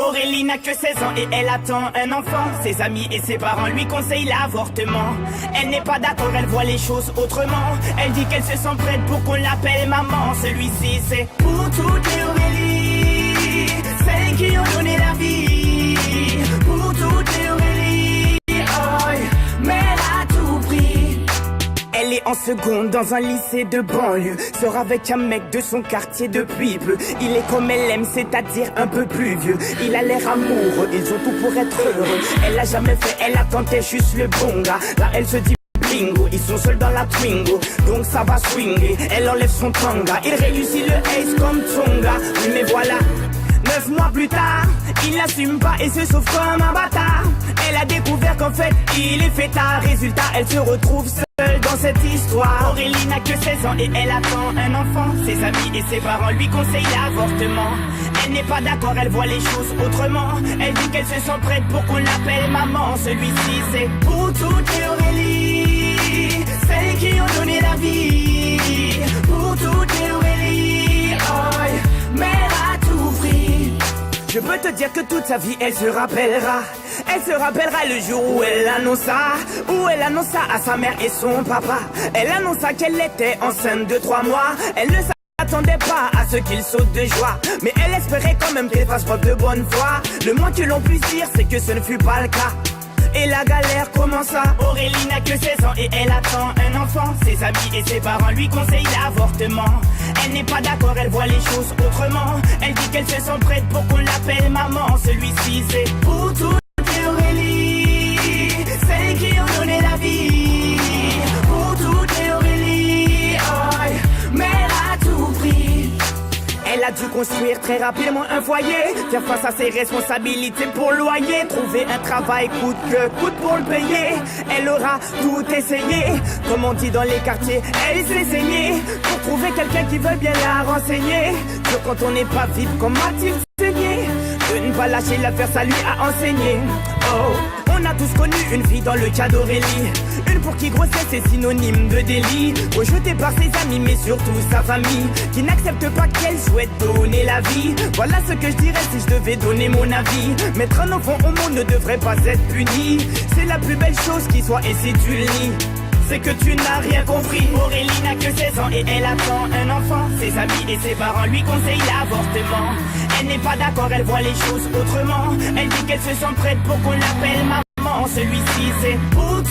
Aurélie n'a que 16 ans et elle attend un enfant. Ses amis et ses parents lui conseillent l'avortement. Elle n'est pas d'accord, elle voit les choses autrement. Elle dit qu'elle se sent prête pour qu'on l'appelle maman. Celui-ci c'est pour toutes les Aurélie, celles qui ont donné la vie. Pour toutes les Aurélie, oh, mère à tout prix. Elle est en seconde dans un lycée de banlieue. Sort avec un mec de son quartier depuis peu. Il est comme elle aime, c'est-à-dire un peu plus vieux. Il a l'air amoureux, ils ont tout pour être heureux. Elle l'a jamais fait, elle attendait juste le bon gars. Là elle se dit bingo, ils sont seuls dans la Twingo. Donc ça va swinger, elle enlève son tanga. Il réussit le ace comme Tonga. Oui mais voilà, 9 mois plus tard, il n'assume pas et se sauve comme un bâtard. Elle a découvert qu'en fait, il est fêtard. Résultat, elle se retrouve seule dans cette histoire. Aurélie n'a que 16 ans et elle attend un enfant. Ses amis et ses parents lui conseillent l'avortement. Elle n'est pas d'accord, elle voit les choses autrement. Elle dit qu'elle se sent prête pour qu'on l'appelle maman. Celui-ci c'est pour toutes les Aurélie, celles qui ont donné la vie. Pour toutes les Aurélie, oh, mère à tout prix. Je peux te dire que toute sa vie elle se rappellera. Elle se rappellera le jour où elle annonça à sa mère et son papa. Elle annonça qu'elle était enceinte de 3 mois. Elle ne s'attendait pas à ce qu'il saute de joie, mais elle espérait quand même qu'elle fasse preuve de bonne foi. Le moins que l'on puisse dire c'est que ce ne fut pas le cas. Et la galère commença. Aurélie n'a que 16 ans et elle attend un enfant. Ses amis et ses parents lui conseillent l'avortement. Elle n'est pas d'accord, elle voit les choses autrement. Elle dit qu'elle se sent prête pour qu'on l'appelle maman. Celui-ci c'est pour toutes les Aurélie, celles qui ont donné la vie. Pour toutes les Aurélie, oh, mère à tout prix. Elle a dû construire très rapidement un foyer, faire face à ses responsabilités pour le loyer, trouver un travail coûte que coûte pour le payer. Elle aura tout essayé, comme on dit dans les quartiers, elle s'est saignée pour trouver quelqu'un qui veut bien la renseigner. Que quand on n'est pas vite, comme a-t-il saigné? De ne pas lâcher l'affaire, ça lui a enseigné. Oh, on a tous connu une fille dans le cas d'Aurélie, une pour qui grossesse est synonyme de délit, rejetée par ses amis mais surtout sa famille, qui n'accepte pas qu'elle souhaite donner la vie. Voilà ce que je dirais si je devais donner mon avis. Mettre un enfant au monde ne devrait pas être puni. C'est la plus belle chose qui soit, et si tu le nies, c'est que tu n'as rien compris. Aurélie n'a que 16 ans et elle attend un enfant. Ses amis et ses parents lui conseillent l'avortement. Elle n'est pas d'accord, elle voit les choses autrement. Elle dit qu'elle se sent prête pour qu'on l'appelle maman. Celui-ci c'est pour